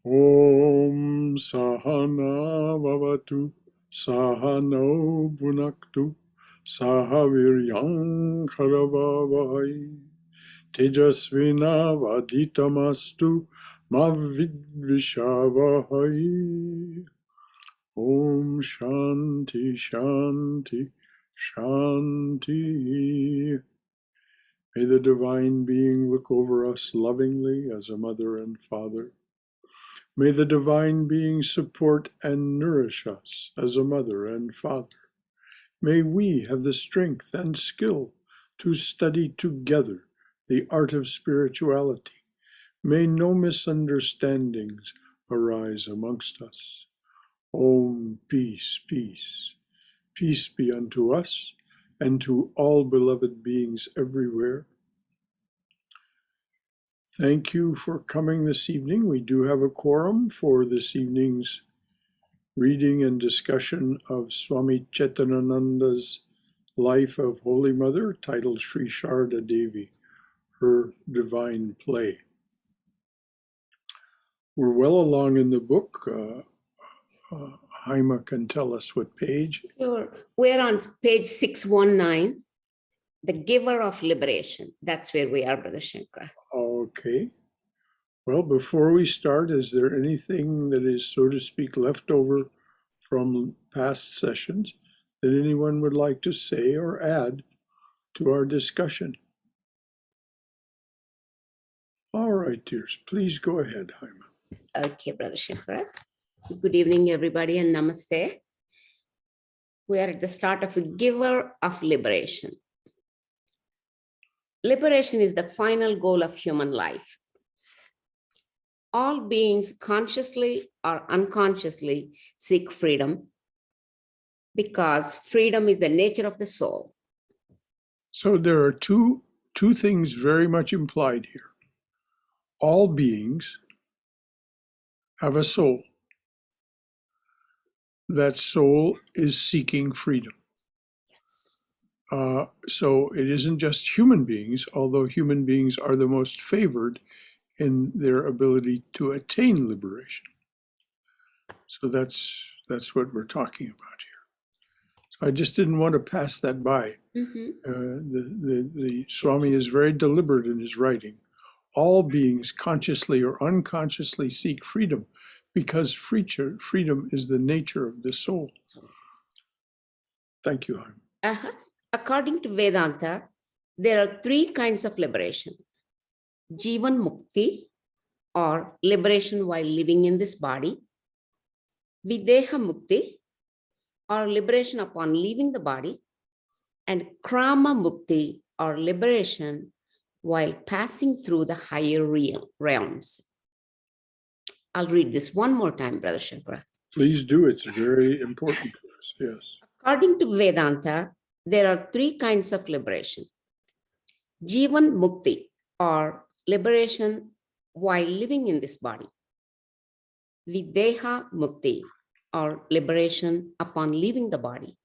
Om Sahana Vavatu Sahano Bhunaktu Sahaviryam Karavavai Tejasvina Vaditamastu Mavidvishavahai. Om Shanti Shanti Shanti. May the Divine Being look over us lovingly as a mother and father. May the Divine Being support and nourish us as a mother and father. May we have the strength and skill to study together the art of spirituality. May no misunderstandings arise amongst us. Om, peace, peace. Peace be unto us and to all beloved beings everywhere. Thank you for coming this evening. We do have a quorum for this evening's reading and discussion of Swami Chaitananda's Life of Holy Mother, titled Sri Sarada Devi, Her Divine Play. We're well along in the book. Haima can tell us what page. Sure. We're on page 619, the giver of liberation. That's where we are, Brother Shankara. Okay. Well, before we start, is there anything that is, so to speak, left over from past sessions that anyone would like to say or add to our discussion? All right, dears, please go ahead, Haima. Okay, Brother Shankara. Good evening, everybody, and namaste. We are at the start of a giver of liberation. Liberation is the final goal of human life. All beings consciously or unconsciously seek freedom because freedom is the nature of the soul. So there are two things very much implied here. All beings have a soul. That soul is seeking freedom. So it isn't just human beings, although human beings are the most favored in their ability to attain liberation. So that's what we're talking about here. So I just didn't want to pass that by. The Swami is very deliberate in his writing. All beings consciously or unconsciously seek freedom because freedom is the nature of the soul. Thank you, Haim. According to Vedanta, there are three kinds of liberation. Jivan Mukti, or liberation while living in this body. Videha Mukti, or liberation upon leaving the body. And Krama Mukti, or liberation while passing through the higher realms. I'll read this one more time, Brother Shankara. Please do. It's very important to us. Yes. According to Vedanta, there are three kinds of liberation. Jivan Mukti, or liberation while living in this body. Videha Mukti, or liberation upon leaving the body.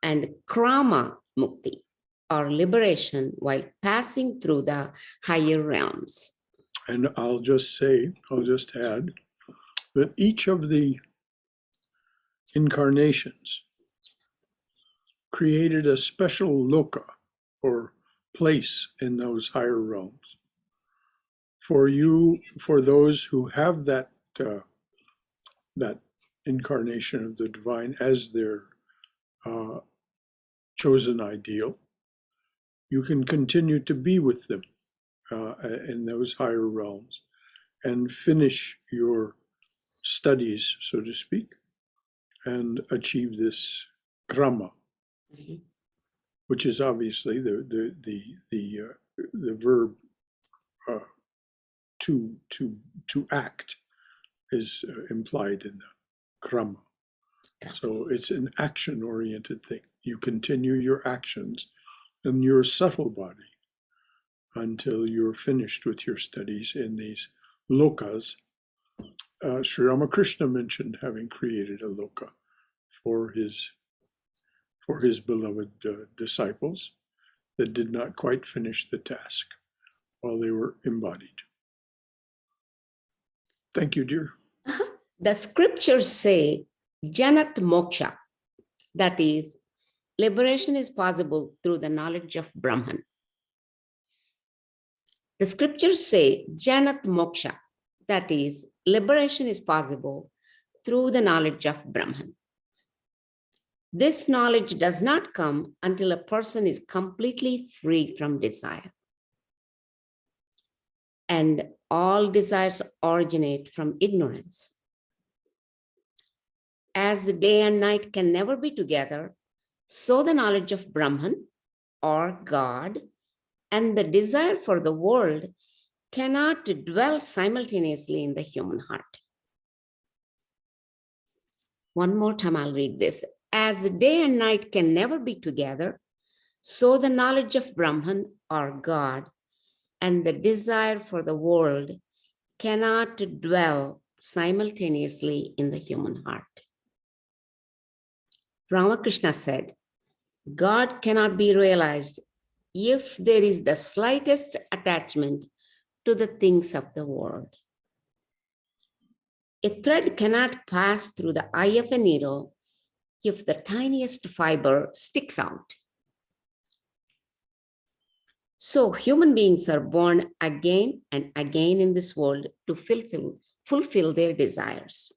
And Krama Mukti, or liberation while passing through the higher realms. And I'll just add that each of the incarnations created a special loka, or place in those higher realms. For those who have that incarnation of the divine as their chosen ideal, you can continue to be with them in those higher realms and finish your studies, so to speak, and achieve this krama, which is obviously the verb to act is implied in the krama. So it's an action-oriented thing. You continue your actions in your subtle body until you're finished with your studies in these lokas. Sri Ramakrishna mentioned having created a loka for his beloved disciples that did not quite finish the task while they were embodied. Thank you, dear. The scriptures say Janat Moksha, that is, liberation is possible through the knowledge of Brahman. The scriptures say Janat Moksha, that is, liberation is possible through the knowledge of Brahman. This knowledge does not come until a person is completely free from desire. And all desires originate from ignorance. As the day and night can never be together, so the knowledge of Brahman or God and the desire for the world cannot dwell simultaneously in the human heart. One more time, I'll read this. As the day and night can never be together, so the knowledge of Brahman or God and the desire for the world cannot dwell simultaneously in the human heart. Ramakrishna said, God cannot be realized if there is the slightest attachment to the things of the world. A thread cannot pass through the eye of a needle if the tiniest fiber sticks out. So human beings are born again and again in this world to fulfill their desires.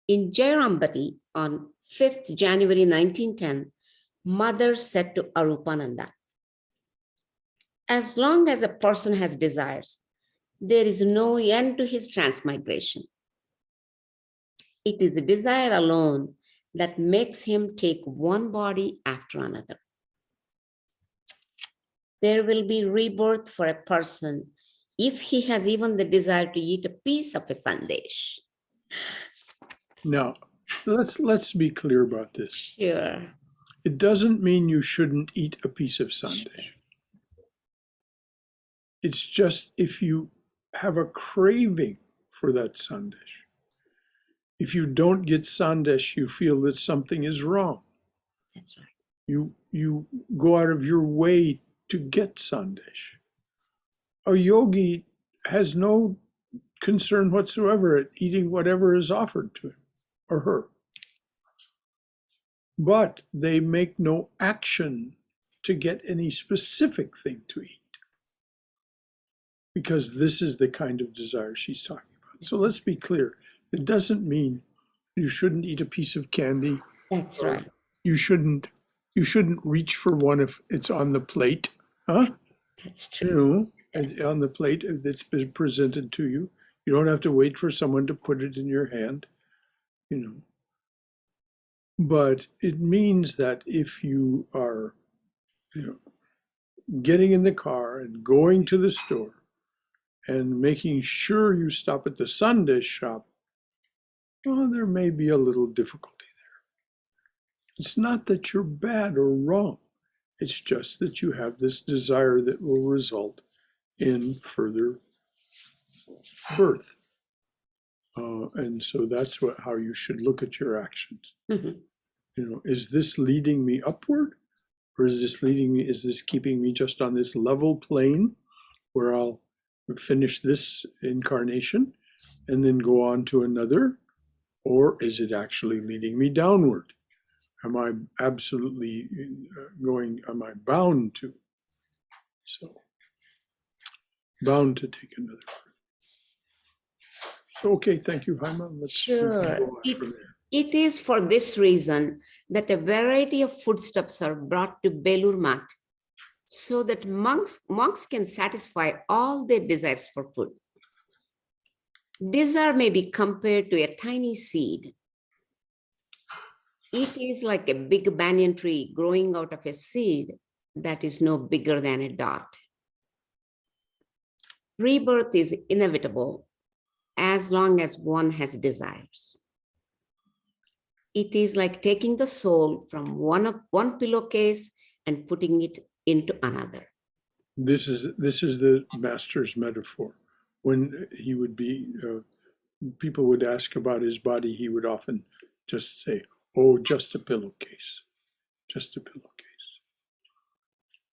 In Jairambati, on 5th January 1910, Mother said to Arupananda, as long as a person has desires, there is no end to his transmigration. It is desire alone that makes him take one body after another. There will be rebirth for a person if he has even the desire to eat a piece of a sandesh. Now, let's be clear about this. Sure. It doesn't mean you shouldn't eat a piece of sandesh. It's just if you have a craving for that sandesh, if you don't get sandesh, you feel that something is wrong. That's right. You go out of your way to get sandesh. A yogi has no concern whatsoever at eating whatever is offered to him or her. But they make no action to get any specific thing to eat. Because this is the kind of desire she's talking about. So let's be clear. It doesn't mean you shouldn't eat a piece of candy. That's right. You shouldn't reach for one if it's on the plate. Huh? That's true. On the plate that's been presented to you. You don't have to wait for someone to put it in your hand. But it means that if you are, getting in the car and going to the store and making sure you stop at the sandesh shop, well, there may be a little difficulty there. It's not that you're bad or wrong. It's just that you have this desire that will result in further birth. And so that's how you should look at your actions. Mm-hmm. Is this leading me upward? Or is this keeping me just on this level plane where I'll finish this incarnation and then go on to another? Or is it actually leading me downward? Am I absolutely am I bound to? So, bound to take another birth. So, okay, thank you, Hanuman. Sure. It is for this reason that a variety of foodstuffs are brought to Belur Mat so that monks can satisfy all their desires for food. Desire may be compared to a tiny seed. It is like a big banyan tree growing out of a seed that is no bigger than a dot. Rebirth is inevitable as long as one has desires. It is like taking the soul from one pillowcase and putting it into another. This is the master's metaphor. When he would be, people would ask about his body, he would often just say, "Oh, just a pillowcase, just a pillowcase."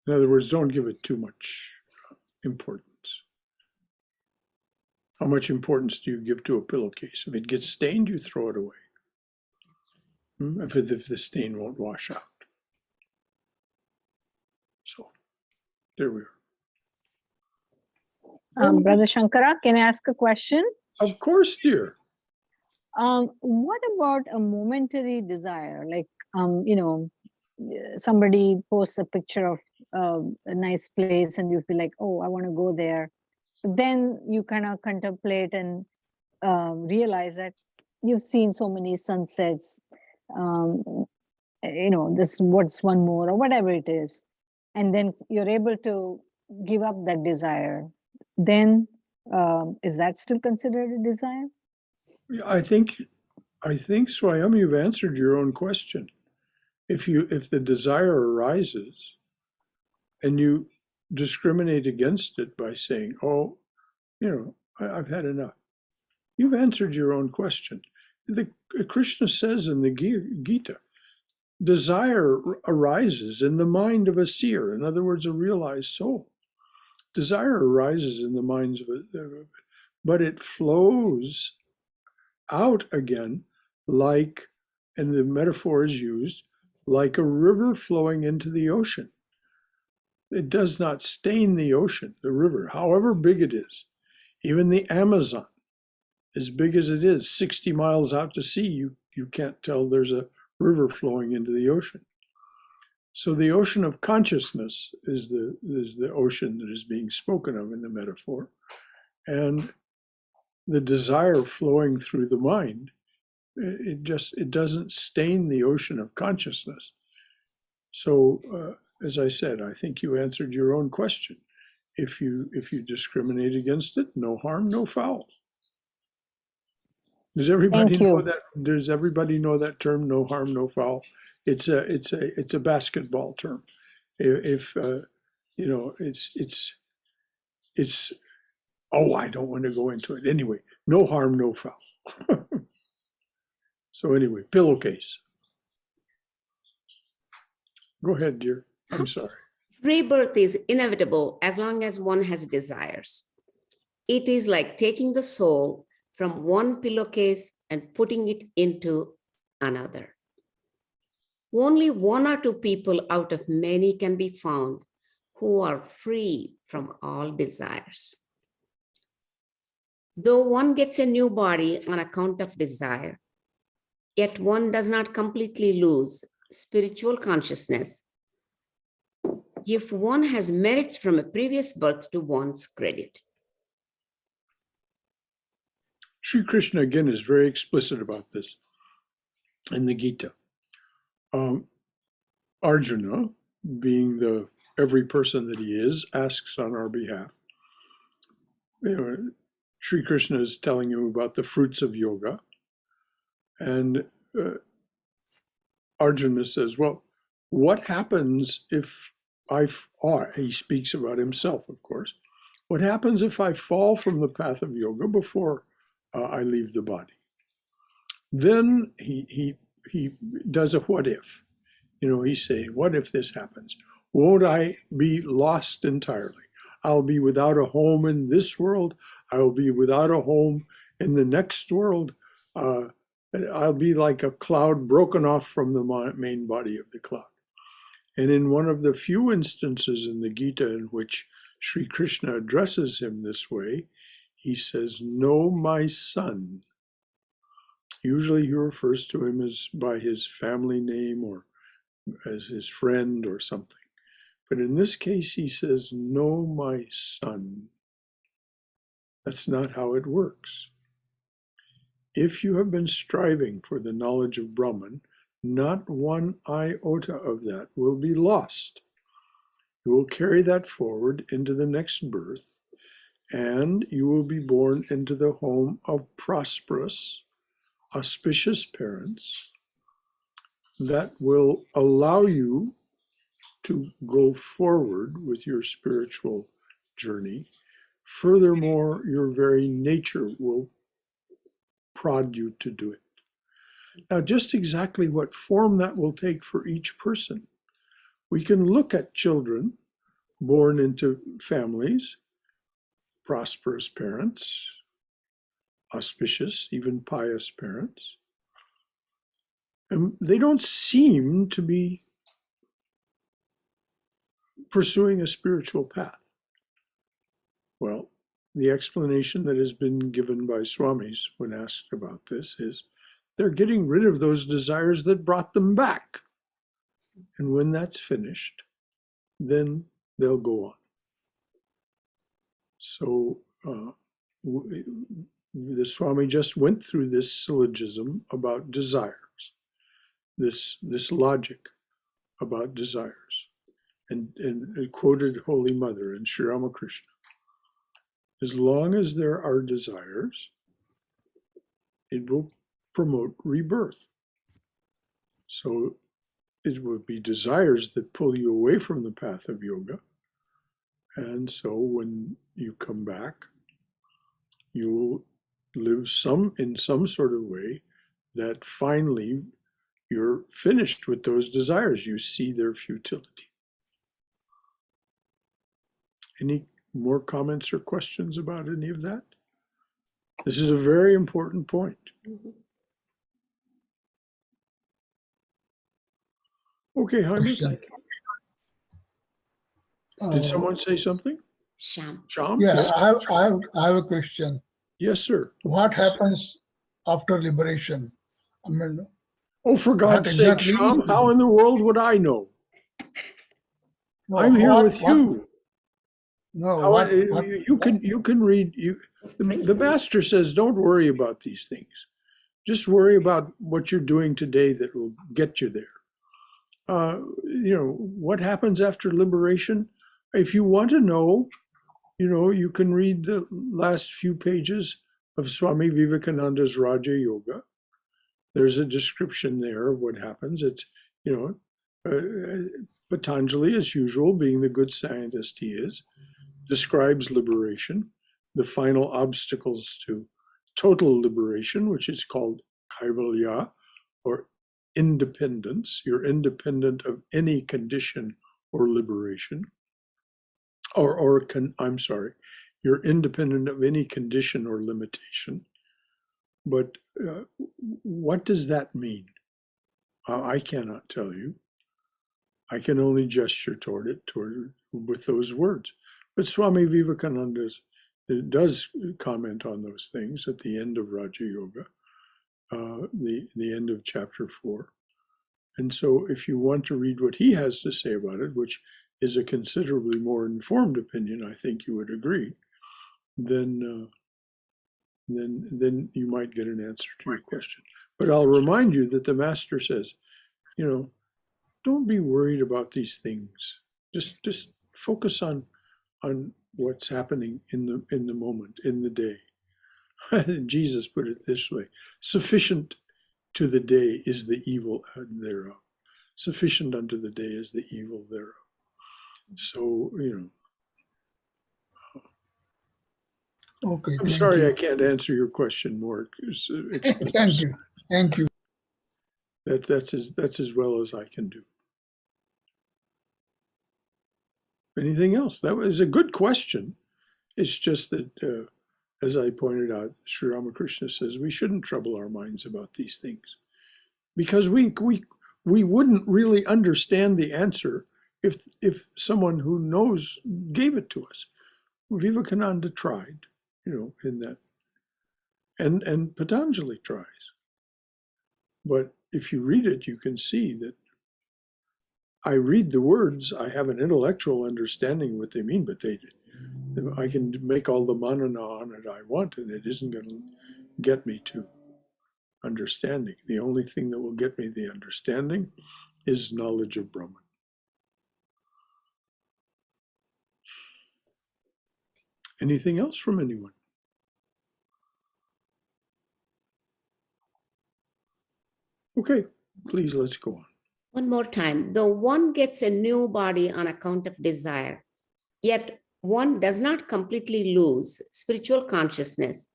In other words, don't give it too much importance. How much importance do you give to a pillowcase? If it gets stained, you throw it away. If the stain won't wash out. So, there we are. Brother Shankara, can I ask a question? Of course, dear. What about a momentary desire? Like, somebody posts a picture of a nice place and you feel like, oh, I want to go there. But then you kind of contemplate and realize that you've seen so many sunsets, this what's one more or whatever it is. And then you're able to give up that desire. Then is that still considered a desire? I think, Swayam, you've answered your own question. If the desire arises and you discriminate against it by saying, oh, I've had enough, you've answered your own question. Krishna says in the Gita, desire arises in the mind of a seer, in other words, a realized soul. Desire arises in the minds of but it flows out again like, and the metaphor is used, like a river flowing into the ocean. It does not stain the ocean, the river, however big it is. Even the Amazon, as big as it is, 60 miles out to sea, you can't tell there's a river flowing into the ocean. So the ocean of consciousness is the ocean that is being spoken of in the metaphor. And the desire flowing through the mind, it doesn't stain the ocean of consciousness. So, as I said, I think you answered your own question. If you discriminate against it, no harm, no foul. Does everybody know that? Does everybody know that term? No harm, no foul. It's a basketball term. If it's. Oh, I don't want to go into it. Anyway, no harm, no foul. So anyway, pillowcase. Go ahead, dear. I'm sorry. Rebirth is inevitable as long as one has desires. It is like taking the soul from one pillowcase and putting it into another. Only one or two people out of many can be found who are free from all desires. Though one gets a new body on account of desire, yet one does not completely lose spiritual consciousness if one has merits from a previous birth to one's credit. Sri Krishna again is very explicit about this in the Gita. Arjuna, being the every person that he is, asks on our behalf. Sri Krishna is telling him about the fruits of yoga. And Arjuna says, well, what happens if he speaks about himself, of course. What happens if I fall from the path of yoga before I leave the body? Then he does a what if. He's saying, what if this happens? Won't I be lost entirely? I'll be without a home in this world. I'll be without a home in the next world. I'll be like a cloud broken off from the main body of the cloud. And in one of the few instances in the Gita in which Sri Krishna addresses him this way, he says, "No, my son." Usually he refers to him as by his family name or as his friend or something. But in this case, he says, "No, my son." That's not how it works. If you have been striving for the knowledge of Brahman, not one iota of that will be lost. You will carry that forward into the next birth, and you will be born into the home of prosperous, auspicious parents that will allow you to go forward with your spiritual journey. Furthermore, your very nature will prod you to do it. Now, just exactly what form that will take for each person, we can look at children born into families, prosperous parents, auspicious, even pious parents. And they don't seem to be pursuing a spiritual path. Well, the explanation that has been given by swamis when asked about this is they're getting rid of those desires that brought them back. And when that's finished, then they'll go on. So the Swami just went through this syllogism about desires, this logic about desires, and quoted Holy Mother and Sri Ramakrishna. As long as there are desires, it will promote rebirth. So it will be desires that pull you away from the path of yoga. And so when you come back, you'll live in some sort of way that finally you're finished with those desires. You see their futility. Any more comments or questions about any of that? This is a very important point. Okay, Hanuman. Did someone say something? Sham. Sham? Yeah, I have a question. Yes, sir. What happens after liberation? I mean, Oh, for God's sake, exactly Sham, how in the world would I know? no, I'm here with you. No, You can read. The master says, don't worry about these things. Just worry about what you're doing today that will get you there. What happens after liberation? If you want to know, you can read the last few pages of Swami Vivekananda's Raja Yoga. There's a description there of what happens. It's, Patanjali, as usual, being the good scientist he is, describes liberation, the final obstacles to total liberation, which is called kaivalya, or independence. You're independent of any condition or liberation. You're independent of any condition or limitation. But what does that mean? I cannot tell you. I can only gesture toward it with those words. But Swami Vivekananda does comment on those things at the end of Raja Yoga, the end of chapter 4. And so if you want to read what he has to say about it, which is a considerably more informed opinion, I think you would agree, then you might get an answer to your question. But I'll remind you that the master says, don't be worried about these things. Just focus on what's happening in the moment, in the day. Jesus put it this way: sufficient to the day is the evil thereof. Sufficient unto the day is the evil thereof. So, okay. I'm sorry I can't answer your question more. Thank you. That's as well as I can do. Anything else? That was a good question. It's just that, as I pointed out, Sri Ramakrishna says we shouldn't trouble our minds about these things, because we wouldn't really understand the answer if someone who knows gave it to us. Vivekananda tried, in that, and Patanjali tries. But if you read it, you can see that I read the words, I have an intellectual understanding of what they mean, but I can make all the manana on it I want, and it isn't going to get me to understanding. The only thing that will get me the understanding is knowledge of Brahman. Anything else from anyone? Okay, please, let's go on. One more time. Though one gets a new body on account of desire, yet one does not completely lose spiritual consciousness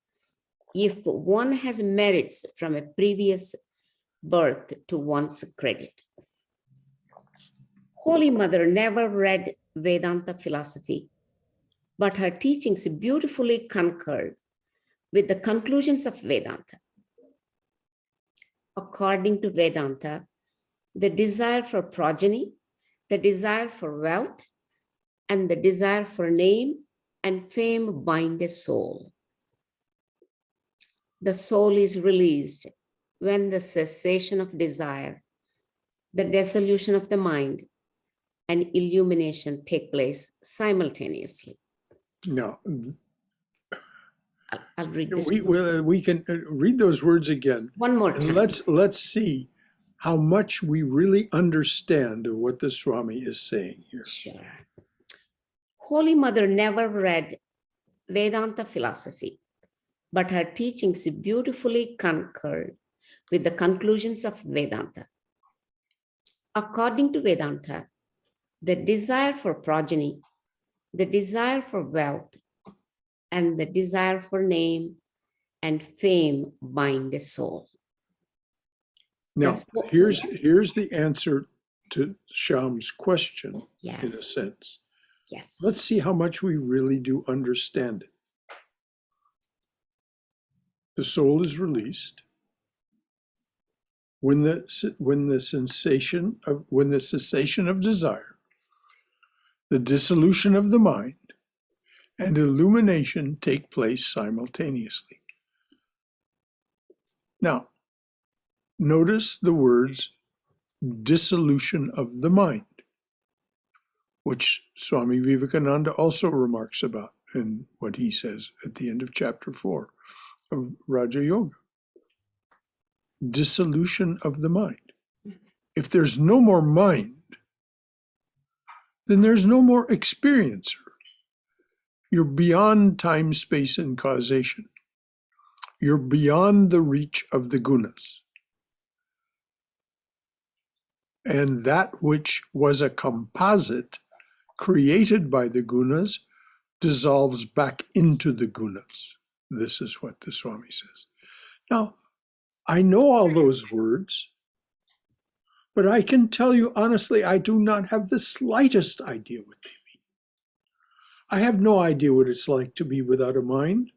if one has merits from a previous birth to one's credit. Holy Mother never read Vedanta philosophy, but her teachings beautifully concurred with the conclusions of Vedanta. According to Vedanta, the desire for progeny, the desire for wealth, and the desire for name and fame bind a soul. The soul is released when the cessation of desire, the dissolution of the mind, and illumination take place simultaneously. Now, I'll read this we can read those words again. one more And time. let's see how much we really understand of what the Swami is saying here. Sure. Holy Mother never read Vedanta philosophy, but her teachings beautifully concurred with the conclusions of Vedanta. According to Vedanta, the desire for progeny, the desire for wealth, and the desire for name and fame bind a soul. Now, That's- here's the answer to Sham's question, in a Yes, sense. yes. Let's see how much we really do understand it. The soul is released when the cessation of desire, the dissolution of the mind, and illumination take place simultaneously. Now, notice the words dissolution of the mind, which Swami Vivekananda also remarks about in what he says at the end of chapter 4 of Raja Yoga. Dissolution of the mind. If there's no more mind, then there's no more experiencer. You're beyond time, space, and causation. You're beyond the reach of the gunas. And that which was a composite created by the gunas dissolves back into the gunas. This is what the Swami says. Now, I know all those words, but I can tell you honestly, I do not have the slightest idea what they mean. I have no idea what it's like to be without a mind.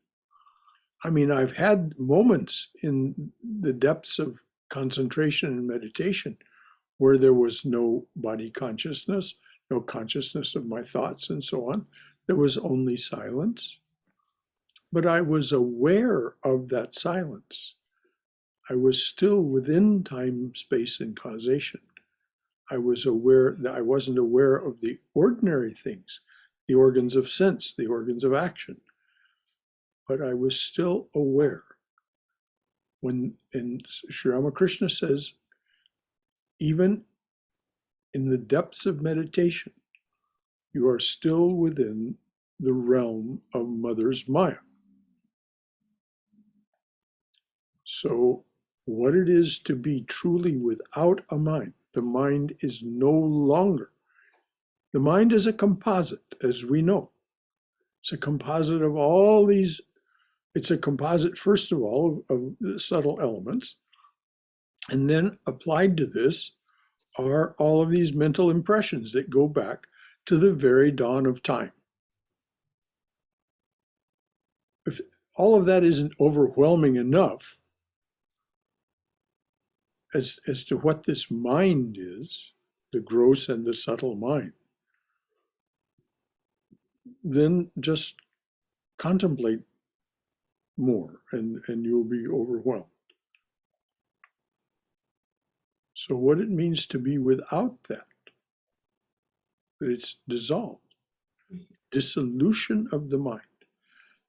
I mean, I've had moments in the depths of concentration and meditation where there was no body consciousness, no consciousness of my thoughts and so on. There was only silence. But I was aware of that silence. I was still within time, space, and causation. I was aware that I wasn't aware of the ordinary things, the organs of sense, the organs of action. But I was still aware. And Sri Ramakrishna says, even in the depths of meditation, you are still within the realm of Mother's Maya. So what it is to be truly without a mind, the mind is no longer. The mind is a composite, as we know. It's a composite of all these. It's a composite, first of all, of the subtle elements. And then applied to this are all of these mental impressions that go back to the very dawn of time. If all of that isn't overwhelming enough as to what this mind is, the gross and the subtle mind, then just contemplate more and you'll be overwhelmed. So what it means to be without that it's dissolved. Dissolution of the mind.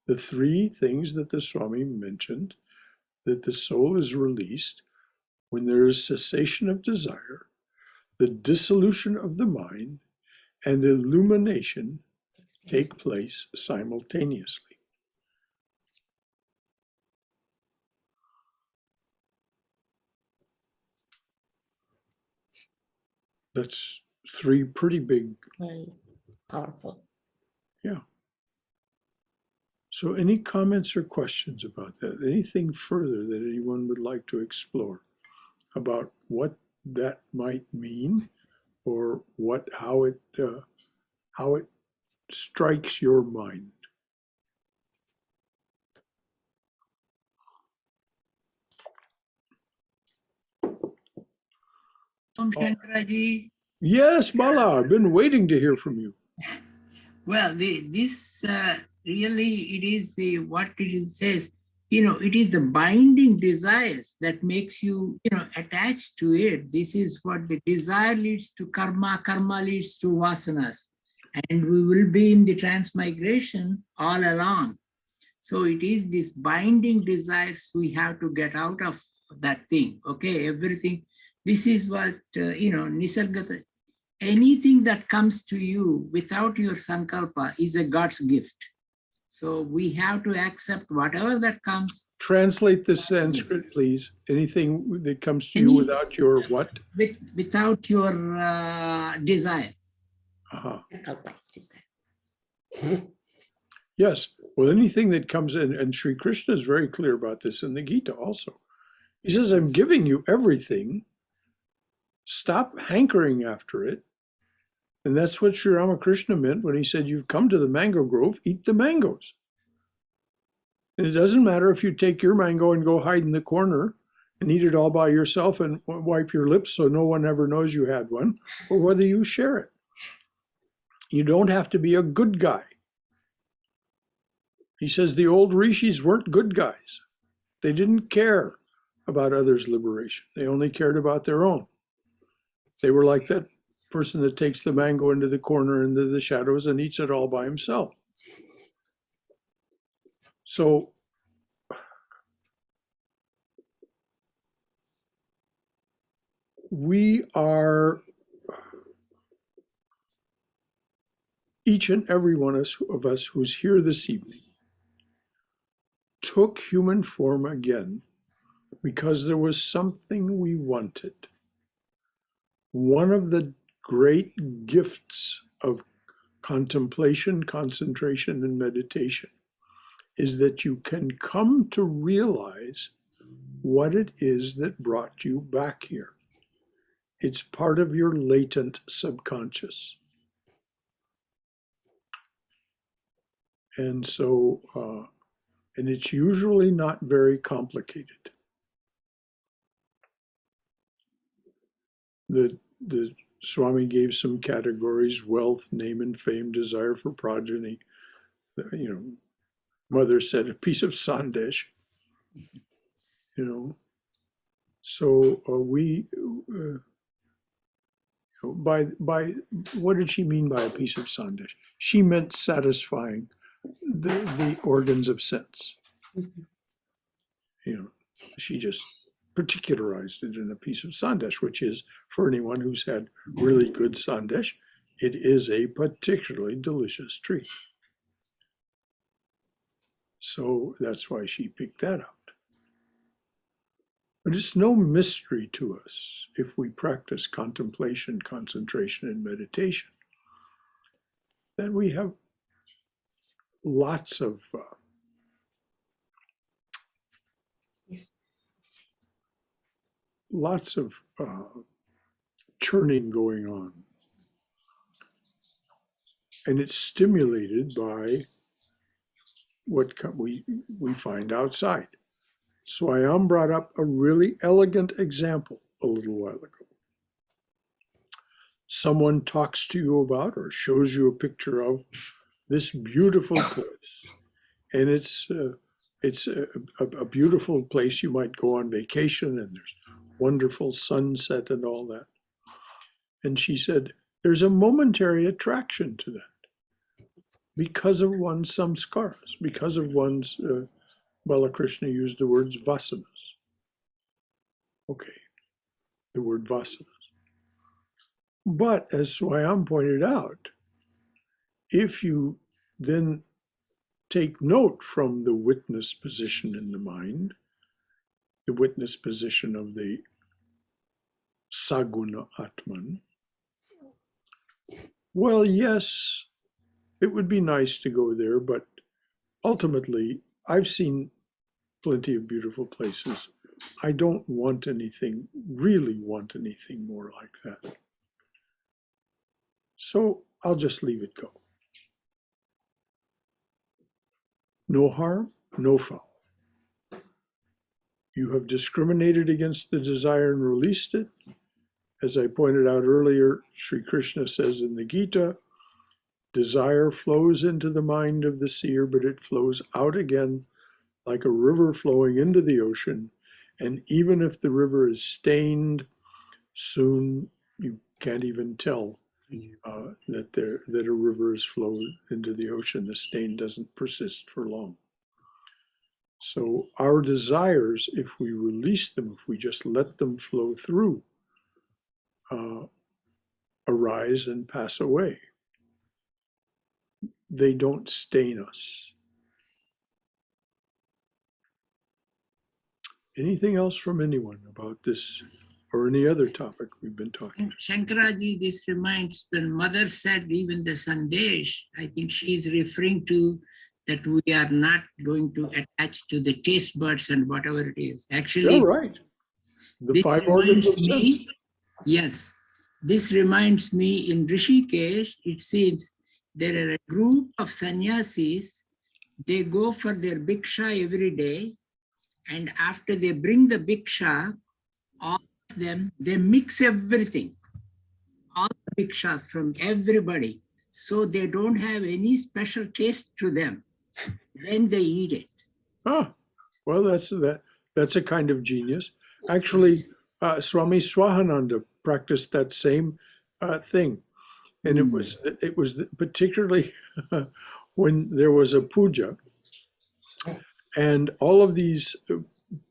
The three things that the Swami mentioned, that the soul is released when there is cessation of desire, the dissolution of the mind, and illumination take place simultaneously. That's three pretty big. Very powerful. Yeah. So any comments or questions about that? Anything further that anyone would like to explore about what that might mean, or how it strikes your mind? Om Shankaraji. Yes, Bala, I've been waiting to hear from you. Well, this really, it is what it says, it is the binding desires that makes you, attached to it. This is what the desire leads to karma, karma leads to vasanas. And we will be in the transmigration all along. So it is this binding desires we have to get out of that thing. Okay, everything. This is what, Nisargata. Anything that comes to you without your sankalpa is a God's gift. So we have to accept whatever that comes. Translate the Sanskrit, please. Anything that comes to you without your what? Without your desire. Sankalpa is desire. Yes. Well, anything that comes in, and Sri Krishna is very clear about this in the Gita also. He says, I'm giving you everything. Stop hankering after it. And that's what Sri Ramakrishna meant when he said, you've come to the mango grove, eat the mangoes. And it doesn't matter if you take your mango and go hide in the corner and eat it all by yourself and wipe your lips so no one ever knows you had one, or whether you share it. You don't have to be a good guy. He says the old rishis weren't good guys. They didn't care about others' liberation. They only cared about their own. They were like that person that takes the mango into the corner, into the shadows, and eats it all by himself. So we are, each and every one of us who's here this evening, took human form again because there was something we wanted. One of the great gifts of contemplation, concentration, and meditation is that you can come to realize what it is that brought you back here. It's part of your latent subconscious. And so, and it's usually not very complicated. The Swami gave some categories: wealth, name and fame, desire for progeny. Mother said a piece of sandesh. So we by what did she mean by a piece of sandesh? She meant satisfying the organs of sense. She just particularized it in a piece of sandesh, which is, for anyone who's had really good sandesh, it is a particularly delicious treat. So that's why she picked that out. But it's no mystery to us, if we practice contemplation, concentration, and meditation, that we have lots of churning going on. And it's stimulated by what we find outside. Swayam brought up a really elegant example a little while ago. Someone talks to you about or shows you a picture of this beautiful place. And it's a beautiful place. You might go on vacation and there's wonderful sunset and all that. And she said, there's a momentary attraction to that because of one's samskaras, because of one's, Balakrishna used the words vasanas. Okay, the word vasanas. But as Swayam pointed out, if you then take note from the witness position in the mind, the witness position of the Saguna Atman, well, yes, it would be nice to go there, but ultimately, I've seen plenty of beautiful places. I don't want anything, really want anything more like that. So I'll just leave it go. No harm, no foul. You have discriminated against the desire and released it, As I pointed out earlier, Sri Krishna says in the Gita, desire flows into the mind of the seer, but it flows out again like a river flowing into the ocean. And even if the river is stained, soon you can't even tell that a river has flowed into the ocean. The stain doesn't persist for long. So our desires, if we release them, if we just let them flow through, arise and pass away. They don't stain us. Anything else from anyone about this or any other topic we've been talking about? Shankaraji, this reminds when Mother said even the Sandesh, I think she is referring to that we are not going to attach to the taste buds and whatever it is. Actually, You're right. The this 5 organs of reminds sense. me, yes, this reminds me in Rishikesh, it seems there are a group of sannyasis, they go for their bhiksha every day, and after they bring the bhiksha, all of them, they mix everything, all the bhikshas from everybody, so they don't have any special taste to them when they eat it. Ah, well, that's a kind of genius. Actually, Swami Swahananda practiced that same thing, and it was particularly when there was a puja, and all of these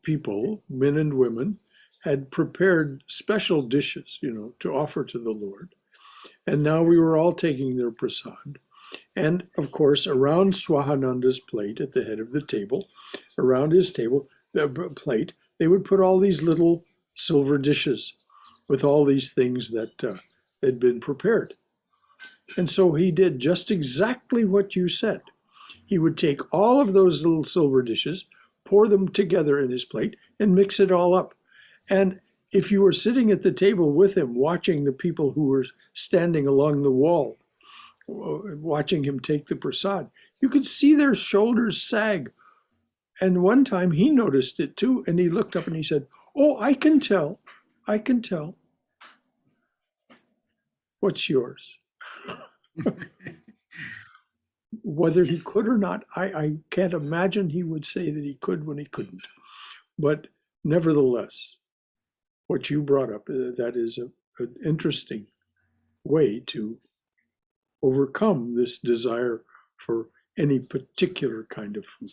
people, men and women, had prepared special dishes, to offer to the Lord, and now we were all taking their prasad. And of course, around Swahananda's plate at the head of the table, around his table, the plate, they would put all these little silver dishes with all these things that had been prepared. And so he did just exactly what you said. He would take all of those little silver dishes, pour them together in his plate, and mix it all up. And if you were sitting at the table with him, watching the people who were standing along the wall, watching him take the prasad, you could see their shoulders sag. And one time he noticed it too, and he looked up and he said, "Oh, I can tell. What's yours?" Whether he could or not, I can't imagine he would say that he could when he couldn't. But nevertheless, what you brought up, that is an interesting way to overcome this desire for any particular kind of food.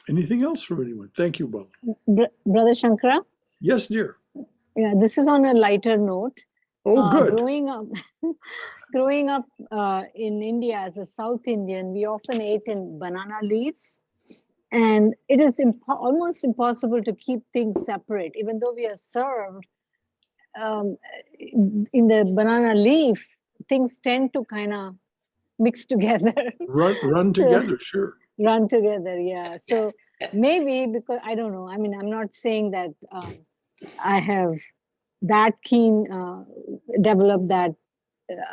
Anything else from anyone? Thank you, Bala. Brother Shankara? Yes, dear. Yeah, this is on a lighter note. Oh, good. Growing up in India as a South Indian, we often ate in banana leaves. And it is almost impossible to keep things separate, even though we are served in the banana leaf, things tend to kind of mix together. Run together, sure. Run together, yeah. So maybe because, I don't know, I mean, I'm not saying that I have that keen, developed that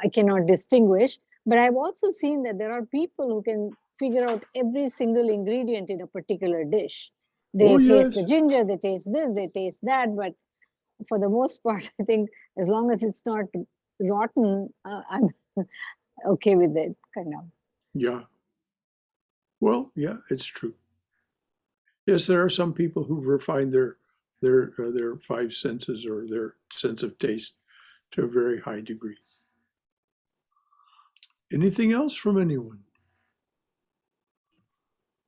I cannot distinguish, but I've also seen that there are people who can figure out every single ingredient in a particular dish. They taste the ginger, they taste this, they taste that, but for the most part, I think as long as it's not rotten, I'm okay with it, kind of. Yeah. Well, yeah, it's true. Yes, there are some people who refine their 5 senses or their sense of taste to a very high degree. Anything else from anyone?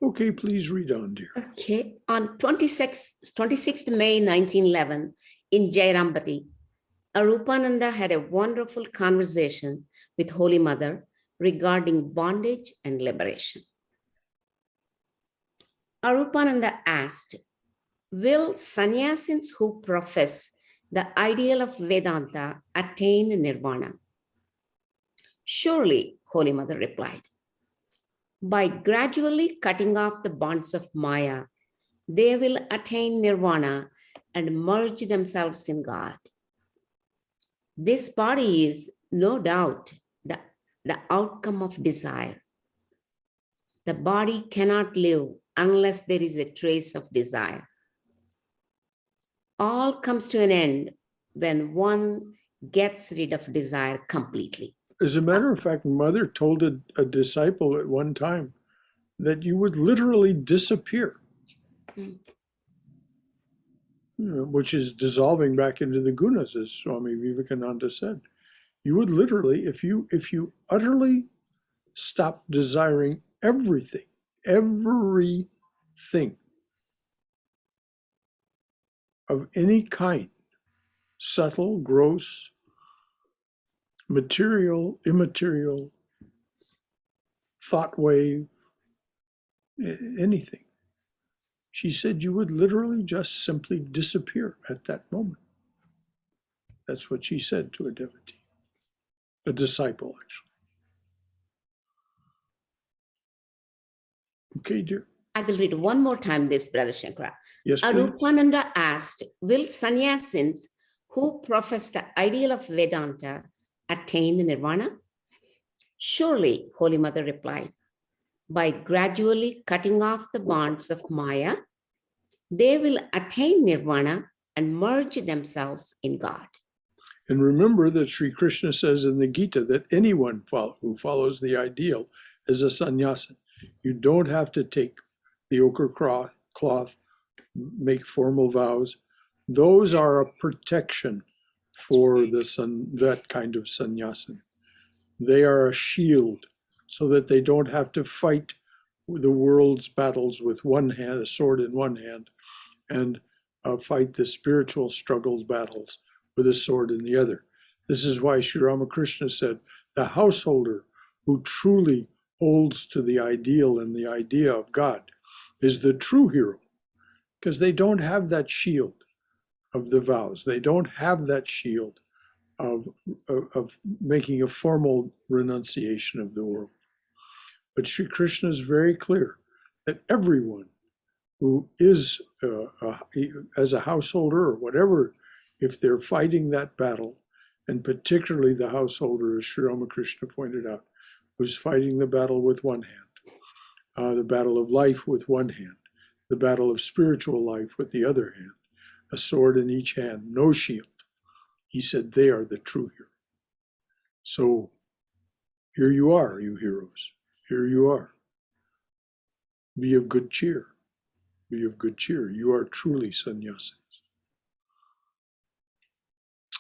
Okay, please read on, dear. Okay, on 26th May 1911, in Jairambati, Arupananda had a wonderful conversation with Holy Mother regarding bondage and liberation. Arupananda asked, will sannyasins who profess the ideal of Vedanta attain nirvana? Surely, Holy Mother replied. By gradually cutting off the bonds of Maya, they will attain nirvana and merge themselves in God. This body is no doubt the outcome of desire. The body cannot live unless there is a trace of desire. All comes to an end when one gets rid of desire completely. As a matter of fact, Mother told a disciple at one time that you would literally disappear, which is dissolving back into the gunas, as Swami Vivekananda said. You would literally, if you utterly stop desiring everything of any kind, subtle, gross, material, immaterial, thought wave, anything. She said you would literally just simply disappear at that moment. That's what she said to a devotee, a disciple, actually. Okay, dear. I will read one more time this, Brother Shankara. Yes, please. Arupananda asked, will sannyasins who profess the ideal of Vedanta attain nirvana? Surely, Holy Mother replied, by gradually cutting off the bonds of Maya, they will attain nirvana and merge themselves in God. And remember that Sri Krishna says in the Gita that anyone who follows the ideal is a sannyasin. You don't have to take the ochre cloth, make formal vows. Those are a protection for that kind of sannyasin. They are a shield so that they don't have to fight the world's battles with one hand, a sword in one hand, and fight the spiritual struggles battles with a sword in the other. This is why Sri Ramakrishna said, the householder who truly holds to the ideal and the idea of God is the true hero, because they don't have that shield of the vows. They don't have that shield of making a formal renunciation of the world. But Sri Krishna is very clear that everyone who is, as a householder or whatever, if they're fighting that battle, and particularly the householder, as Sri Ramakrishna pointed out, who's fighting the battle with one hand, the battle of life with one hand, the battle of spiritual life with the other hand, a sword in each hand, no shield. He said they are the true hero. So here you are, you heroes. Here you are. Be of good cheer. Be of good cheer. You are truly sannyasins.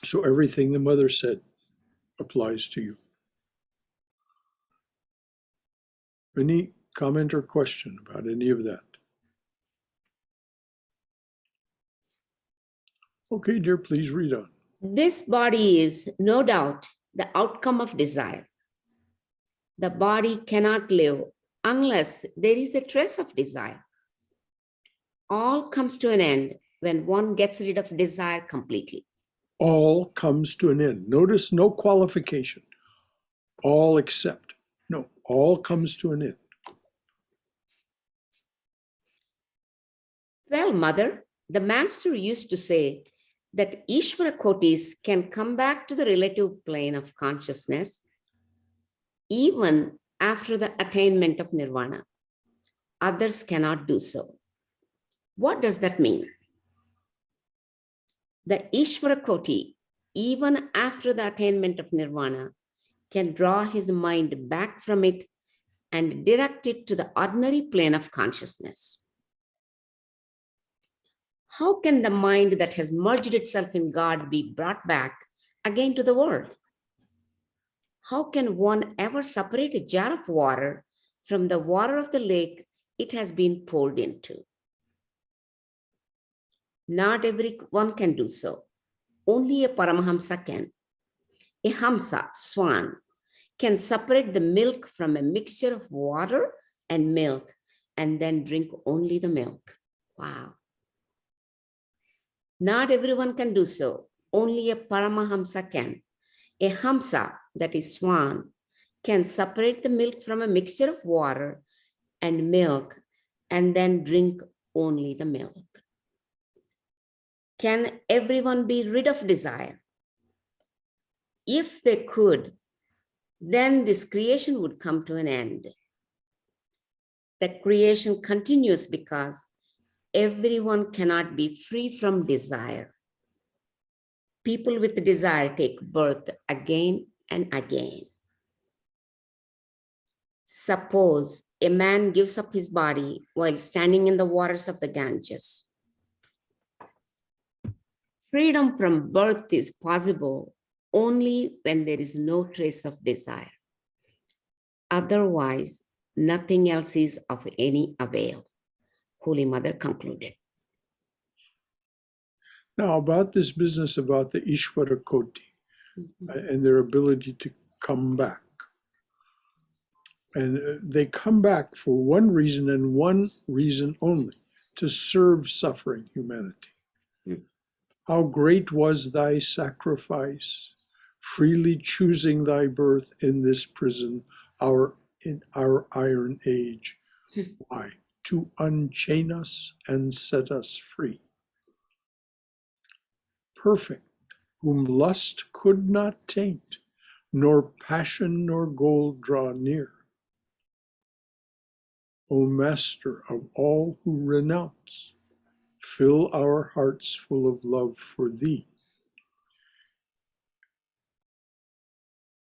So everything the Mother said applies to you. Any comment or question about any of that? Okay, dear, please read on. This body is no doubt the outcome of desire. The body cannot live unless there is a trace of desire. All comes to an end when one gets rid of desire completely. All comes to an end. Notice no qualification. All except. No, all comes to an end. Well, Mother, the Master used to say that Ishvara Kotis can come back to the relative plane of consciousness even after the attainment of nirvana. Others cannot do so. What does that mean? The Ishvara Koti, even after the attainment of nirvana, can draw his mind back from it and direct it to the ordinary plane of consciousness. How can the mind that has merged itself in God be brought back again to the world? How can one ever separate a jar of water from the water of the lake it has been poured into? Not everyone can do so. Only a Paramahamsa can. A Hamsa, swan, can separate the milk from a mixture of water and milk and then drink only the milk. Wow. Not everyone can do so. Only a Paramahamsa can. A Hamsa, that is swan, can separate the milk from a mixture of water and milk and then drink only the milk. Can everyone be rid of desire? If they could, then this creation would come to an end. The creation continues because everyone cannot be free from desire. People with desire take birth again and again. Suppose a man gives up his body while standing in the waters of the Ganges. Freedom from birth is possible only when there is no trace of desire. Otherwise, nothing else is of any avail, Holy Mother concluded. Now, about this business about the Ishvara Koti and their ability to come back. And they come back for one reason and one reason only, to serve suffering humanity. How great was thy sacrifice, freely choosing thy birth in this prison, in our iron age. Why? To unchain us and set us free. Perfect, whom lust could not taint, nor passion nor gold draw near. O Master of all who renounce, fill our hearts full of love for thee.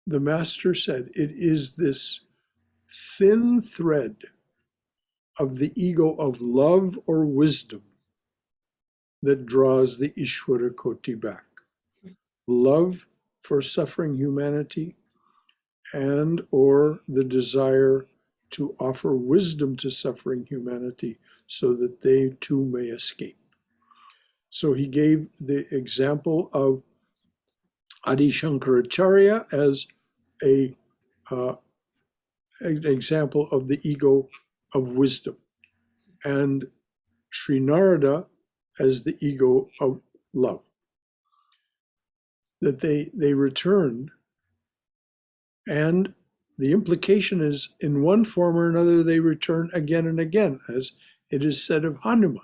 The Master said, it is this thin thread of the ego of love or wisdom that draws the Ishvara Koti back. Love for suffering humanity and or the desire to offer wisdom to suffering humanity so that they too may escape. So he gave the example of Adi Shankaracharya as an example of the ego of wisdom, and Sri Narada as the ego of love. That they return, and the implication is in one form or another they return again and again, as it is said of Hanuman.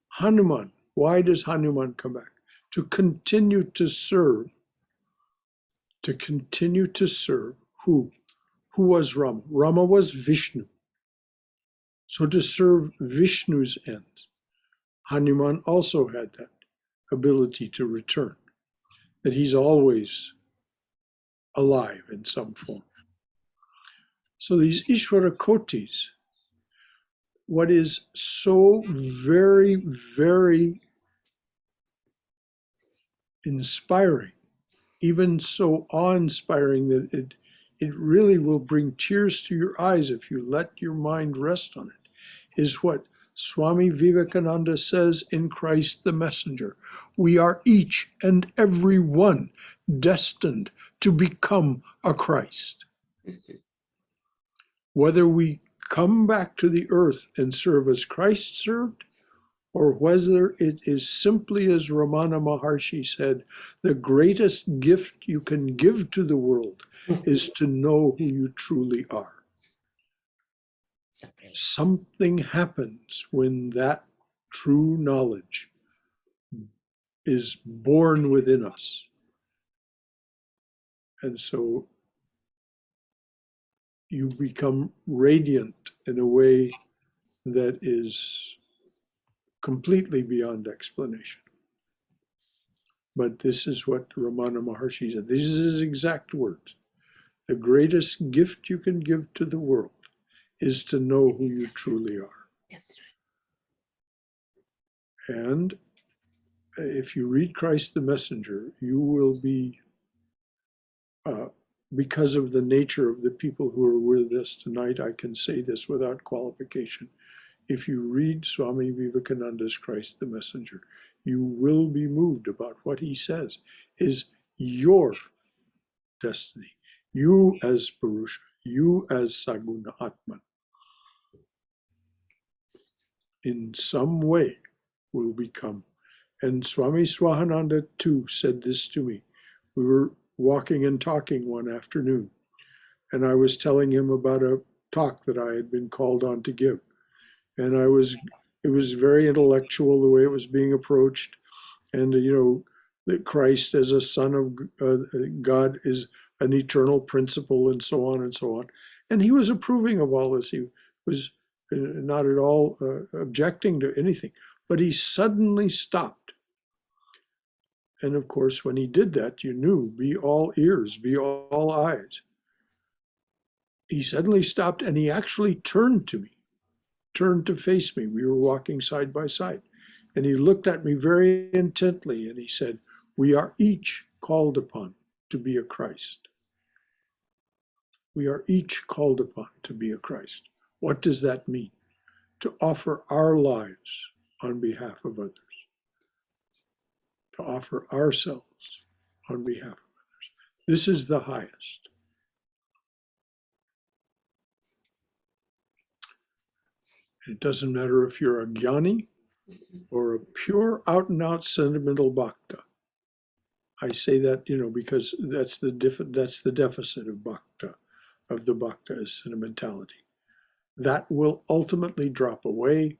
Hanuman, why does Hanuman come back? To continue to serve. To continue to serve who? Who was Rama? Rama was Vishnu. So to serve Vishnu's ends. Hanuman also had that ability to return, that he's always alive in some form. So these Ishvara Kotis, what is so very, very inspiring, even so awe-inspiring that it really will bring tears to your eyes if you let your mind rest on it, is what Swami Vivekananda says in Christ the Messenger. We are each and every one destined to become a Christ. Whether we come back to the earth and serve as Christ served, or whether it is simply as Ramana Maharshi said, the greatest gift you can give to the world is to know who you truly are. Something happens when that true knowledge is born within us. And so you become radiant in a way that is completely beyond explanation. But this is what Ramana Maharshi said. These are his exact words. The greatest gift you can give to the world is to know who you truly are. That's right. And if you read Christ the Messenger, you will be, because of the nature of the people who are with us tonight, I can say this without qualification. If you read Swami Vivekananda's Christ the Messenger, you will be moved about what he says is your destiny. You as Purusha, you as Saguna Atman, in some way will become. And Swami Swahananda too said this to me. We were walking and talking one afternoon, and I was telling him about a talk that I had been called on to give. And it was very intellectual the way it was being approached. And, that Christ as a son of God is an eternal principle and so on and so on. And he was approving of all this. He was not at all objecting to anything, but he suddenly stopped. And of course, when he did that, you knew, be all ears, be all eyes. He suddenly stopped and he actually turned to me, turned to face me. We were walking side by side. And he looked at me very intently and he said, we are each called upon to be a Christ. We are each called upon to be a Christ. What does that mean? To offer our lives on behalf of others. To offer ourselves on behalf of others. This is the highest. It doesn't matter if you're a jnani or a pure out and out sentimental bhakta. I say that, because that's the deficit of bhakta, of the bhakta is sentimentality. That will ultimately drop away.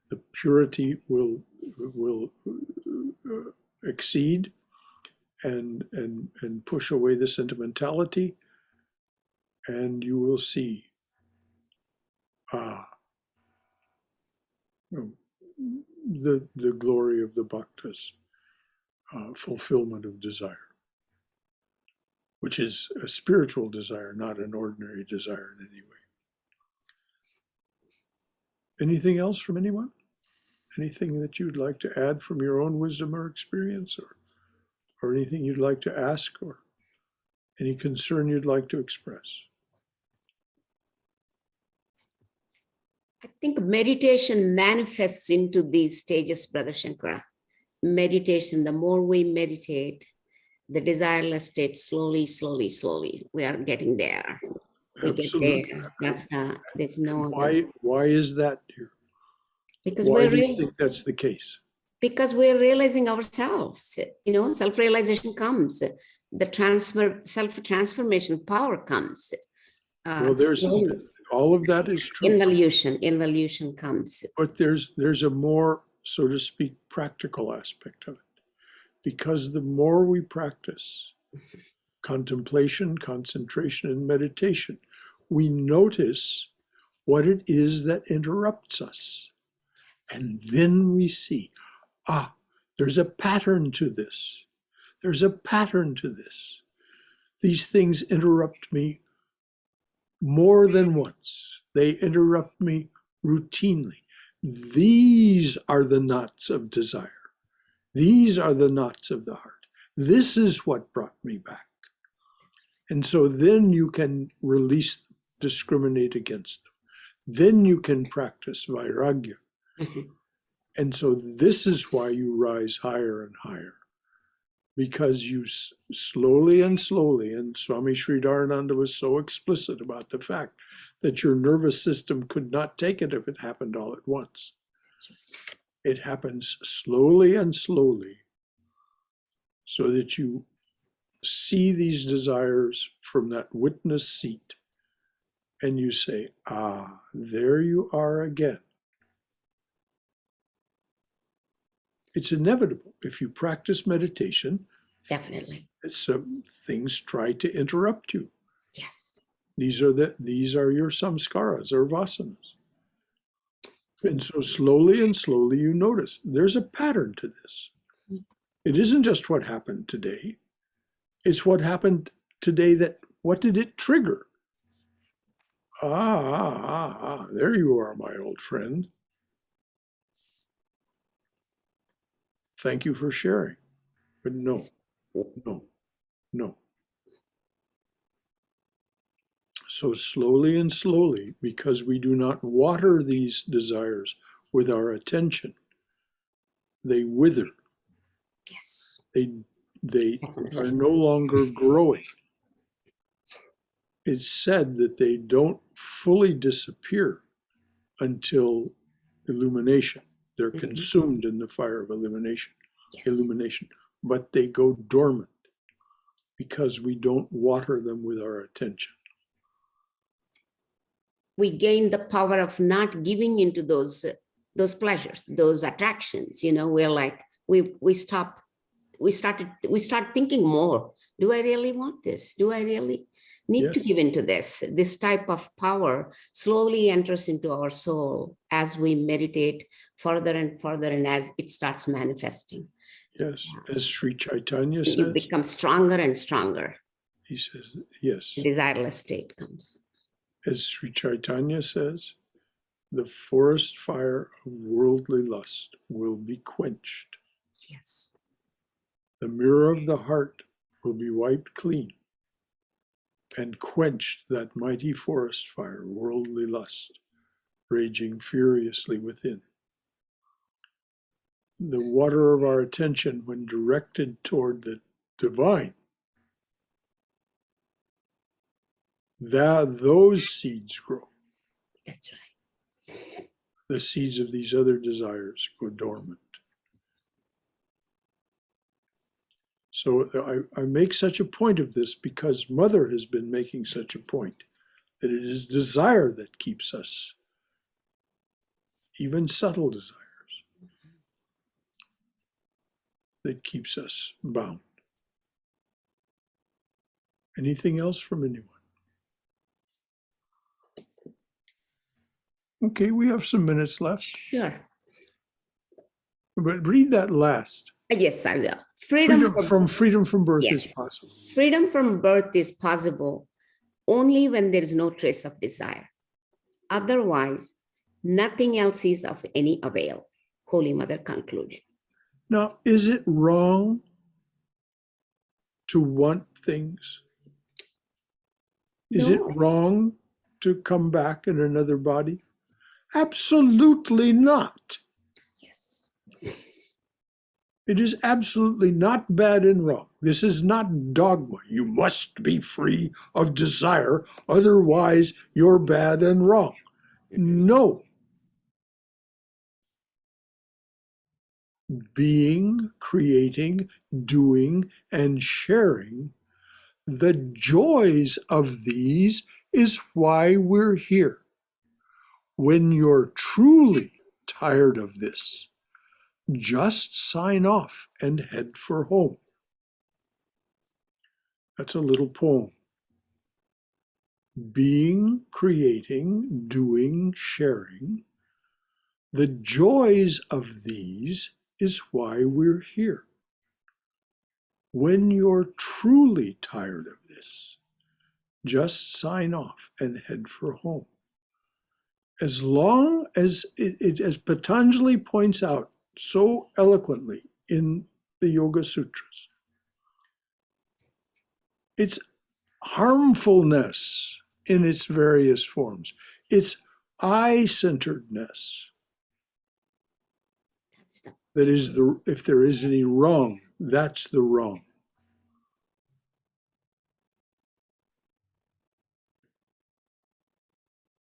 The purity will exceed and push away the sentimentality, and you will see the glory of the bhaktas, fulfillment of desire, which is a spiritual desire, not an ordinary desire in any way. Anything else from anyone? Anything that you'd like to add from your own wisdom or experience, or anything you'd like to ask, or any concern you'd like to express? I think meditation manifests into these stages, Brother Shankara. Meditation, the more we meditate, the desireless state, slowly, we are getting there. We Absolutely. get there. There's no other. Why is that, dear? Because Why do you think that's the case? Because we're realizing ourselves, self-realization comes, the self-transformation power comes. Well, all of that is true. Involution comes. But there's a more, so to speak, practical aspect of it. Because the more we practice contemplation, concentration, and meditation, we notice what it is that interrupts us. And then we see, there's a pattern to this. There's a pattern to this. These things interrupt me more than once. They interrupt me routinely. These are the knots of desire. These are the knots of the heart. This is what brought me back. And so then you can release them, discriminate against them. Then you can practice vairagya. And so this is why you rise higher and higher. Because you slowly, and Swami Sridharananda was so explicit about the fact that your nervous system could not take it if it happened all at once. It happens slowly and slowly so that you see these desires from that witness seat and you say, there you are again. It's inevitable. If you practice meditation, Definitely. some things try to interrupt you. Yes. These are your samskaras or vasanas. And so slowly you notice there's a pattern to this. It isn't just what happened today. It's what happened today what did it trigger? There you are, my old friend. Thank you for sharing. But no. So slowly, because we do not water these desires with our attention, they wither. Yes. They are no longer growing. It's said that they don't fully disappear until illumination. They're consumed in the fire of illumination, but they go dormant because we don't water them with our attention. We gain the power of not giving into those pleasures, those attractions. We're like, we start thinking more. Do I really want this? Do I really? need Yes. to give into this. This type of power slowly enters into our soul as we meditate further and as it starts manifesting. Yes. As Sri Chaitanya You says, become stronger and stronger. he says, yes. The desireless state comes. As Sri Chaitanya says, the forest fire of worldly lust will be quenched. Yes. The mirror of the heart will be wiped clean and quenched that mighty forest fire, worldly lust, raging furiously within. The water of our attention, when directed toward the divine, those seeds grow. That's right. The seeds of these other desires go dormant. So I make such a point of this because Mother has been making such a point that it is desire that keeps us, even subtle desires, that keeps us bound. Anything else from anyone? Okay, we have some minutes left, Sure. but read that last. Yes, I will. Freedom from birth Yes. is possible. Freedom from birth is possible only when there is no trace of desire. Otherwise, nothing else is of any avail, Holy Mother concluded. Now, is it wrong to want things? Is it No. wrong to come back in another body? Absolutely not. Yes. It is absolutely not bad and wrong. This is not dogma. You must be free of desire, otherwise you're bad and wrong. No. Being, creating, doing, and sharing the joys of these is why we're here. When you're truly tired of this, just sign off and head for home. That's a little poem. Being, creating, doing, sharing, the joys of these is why we're here. When you're truly tired of this, just sign off and head for home. As long as as Patanjali points out so eloquently in the Yoga Sutras, it's harmfulness in its various forms. It's I-centeredness that is if there is any wrong, that's the wrong.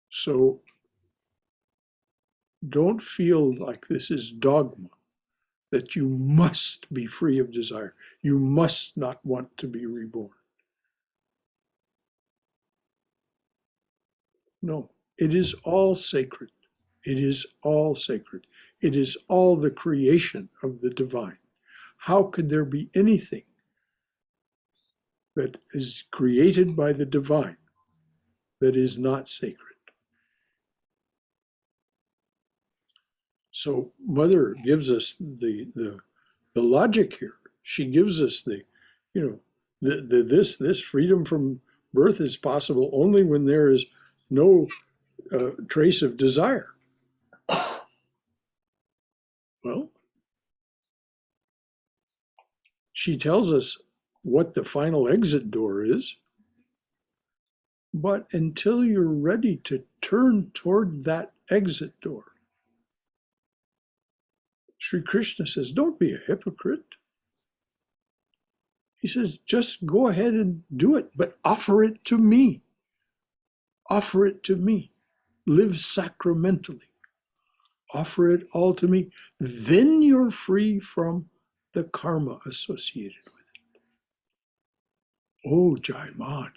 So don't feel like this is dogma, that you must be free of desire. You must not want to be reborn. No, it is all sacred. It is all sacred. It is all the creation of the divine. How could there be anything that is created by the divine that is not sacred? So Mother gives us the logic here. She gives us this freedom from birth is possible only when there is no trace of desire. Well, she tells us what the final exit door is, but until you're ready to turn toward that exit door, Sri Krishna says, don't be a hypocrite. He says, just go ahead and do it, but offer it to me. Offer it to me. Live sacramentally. Offer it all to me. Then you're free from the karma associated with it. Oh, Jai Ma,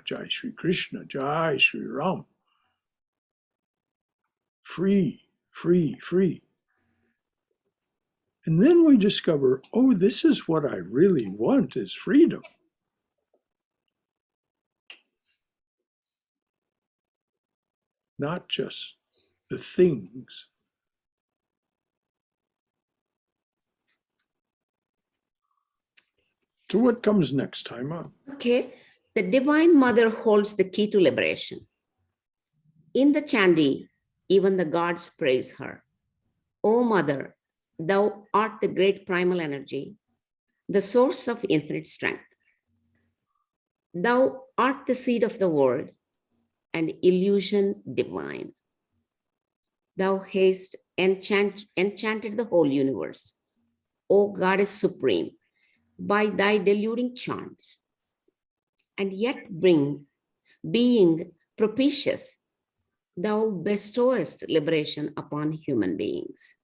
Jai Sri Krishna, Jai Sri Ram. Free, free, free. And then we discover, oh, this is what I really want, is freedom. not just the things. So what comes next time up? Okay, the Divine Mother holds the key to liberation. In the Chandi, even the gods praise her. O Mother, thou art the great primal energy, the source of infinite strength. Thou art the seed of the world and illusion divine. Thou hast enchanted the whole universe, O Goddess Supreme, by thy deluding charms, and yet being propitious, thou bestowest liberation upon human beings.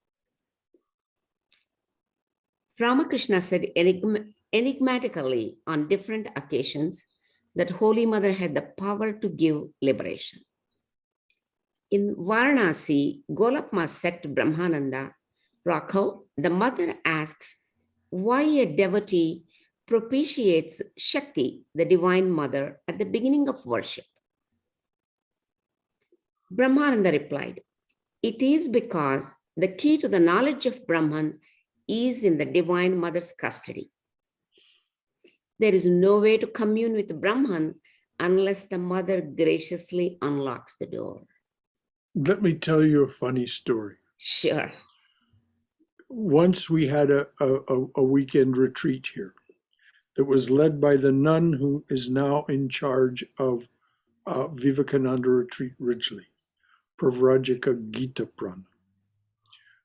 Ramakrishna said enigmatically on different occasions that Holy Mother had the power to give liberation. In Varanasi, Golapma said to Brahmananda, Rakho, the mother asks why a devotee propitiates Shakti, the Divine Mother, at the beginning of worship. Brahmananda replied, it is because the key to the knowledge of Brahman is in the Divine Mother's custody. There is no way to commune with Brahman unless the mother graciously unlocks the door. Let me tell you a funny story. Sure. Once we had a weekend retreat here that was led by the nun who is now in charge of Vivekananda Retreat Ridgely, Pravrajika Gita Prana.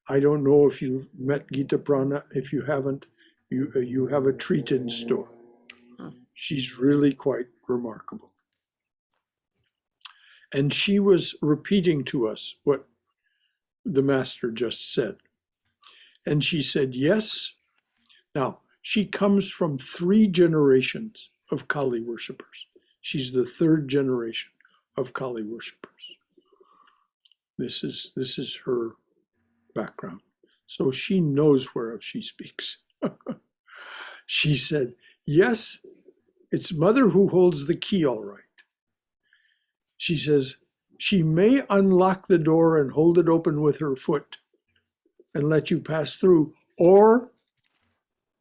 I don't know if you've met Gita Prana. If you haven't, you have a treat in store. She's really quite remarkable. And she was repeating to us what the master just said. And she said, yes. Now, she comes from 3 generations of Kali worshippers. She's the 3rd generation of Kali worshippers. This is her background. So she knows whereof she speaks. She said, yes, it's Mother who holds the key, all right. She says, she may unlock the door and hold it open with her foot and let you pass through, or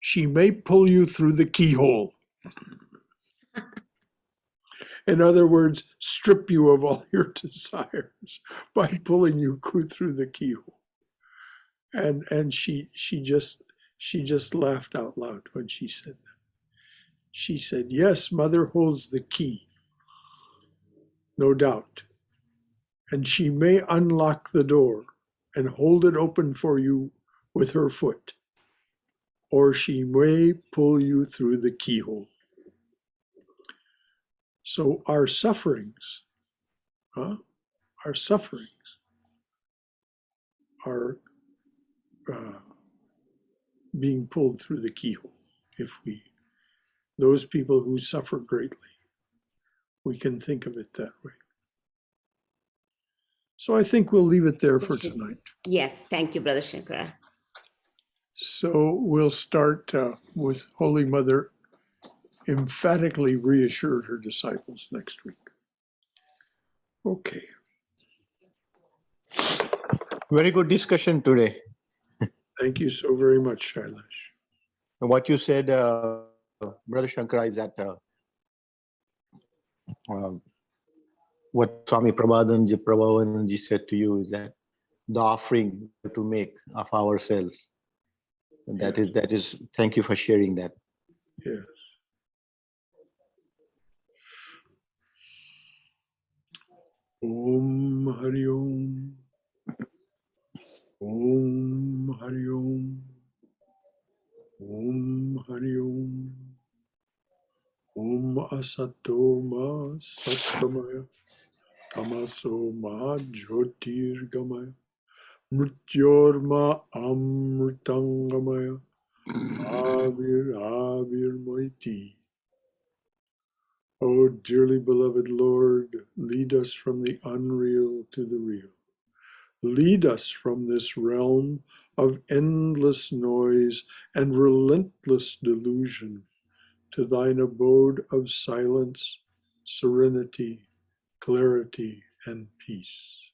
she may pull you through the keyhole. In other words, strip you of all your desires by pulling you through the keyhole. And she just laughed out loud when she said that. She said, yes, Mother holds the key, no doubt. And she may unlock the door and hold it open for you with her foot, or she may pull you through the keyhole. So our sufferings are being pulled through the keyhole. If those people who suffer greatly, we can think of it that way. So I think we'll leave it there for tonight. Yes, thank you, Brother Shankara. So we'll start with Holy Mother emphatically reassured her disciples next week. Okay. Very good discussion today. Thank you so very much, Shailesh. And what you said, Brother Shankara, is that what Swami Prabhavanji said to you is that the offering to make of ourselves. And that is, thank you for sharing that. Yes. Om Hari Om. Om Hari Om. Om Hari Om. Om Asato Ma Satgamaya. Tamaso Ma Jyotirgamaya. Mrityorma Amritangamaya. Avir Moiti. O dearly beloved Lord, lead us from the unreal to the real. Lead us from this realm of endless noise and relentless delusion to thine abode of silence, serenity, clarity, and peace.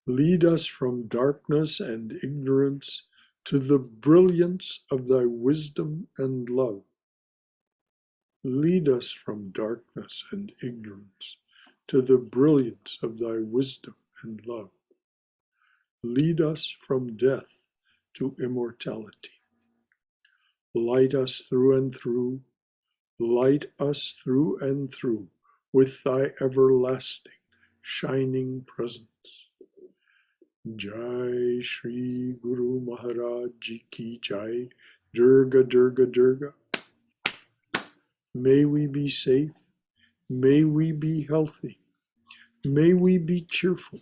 Lead us from darkness and ignorance to the brilliance of thy wisdom and love. Lead us from darkness and ignorance to the brilliance of thy wisdom and love. Lead us from death to immortality. Light us through and through, light us through and through with thy everlasting, shining presence. Jai Shri Guru Maharaj Ji Ki Jai. Durga, Durga, Durga. May we be safe. May we be healthy. May we be cheerful.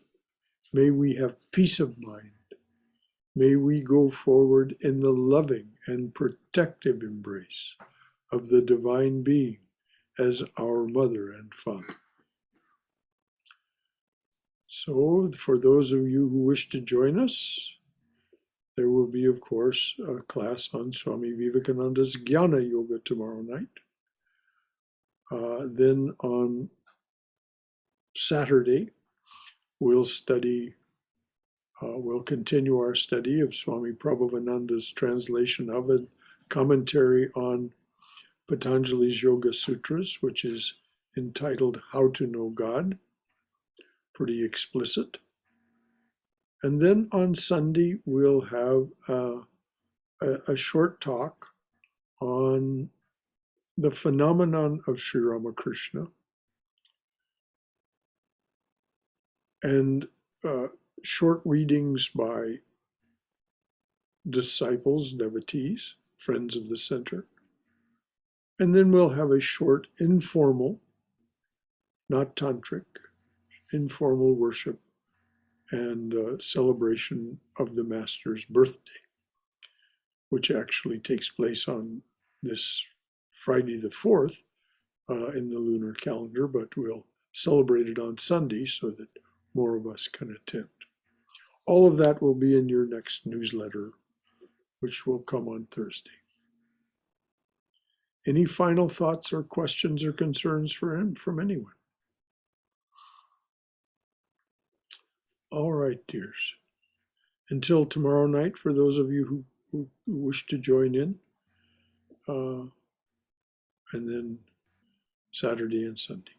May we have peace of mind. May we go forward in the loving and protective embrace of the Divine Being as our Mother and Father. So, for those of you who wish to join us, there will be, of course, a class on Swami Vivekananda's Jnana Yoga tomorrow night. Then on Saturday, we'll continue our study of Swami Prabhavananda's translation of a commentary on Patanjali's Yoga Sutras, which is entitled How to Know God. Pretty explicit. And then on Sunday, we'll have a short talk on the phenomenon of Sri Ramakrishna and short readings by disciples, devotees, friends of the center. And then we'll have a short informal, not tantric, informal worship and celebration of the Master's birthday, which actually takes place on this Friday the 4th in the lunar calendar, but we'll celebrate it on Sunday so that more of us can attend. All of that will be in your next newsletter, which will come on Thursday. Any final thoughts or questions or concerns from anyone? All right, dears. Until tomorrow night, for those of you who wish to join in, and then Saturday and Sunday.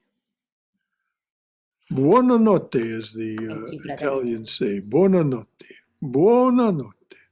Buonanotte, as the Thank you, brother. Italians say. Buonanotte. Buonanotte.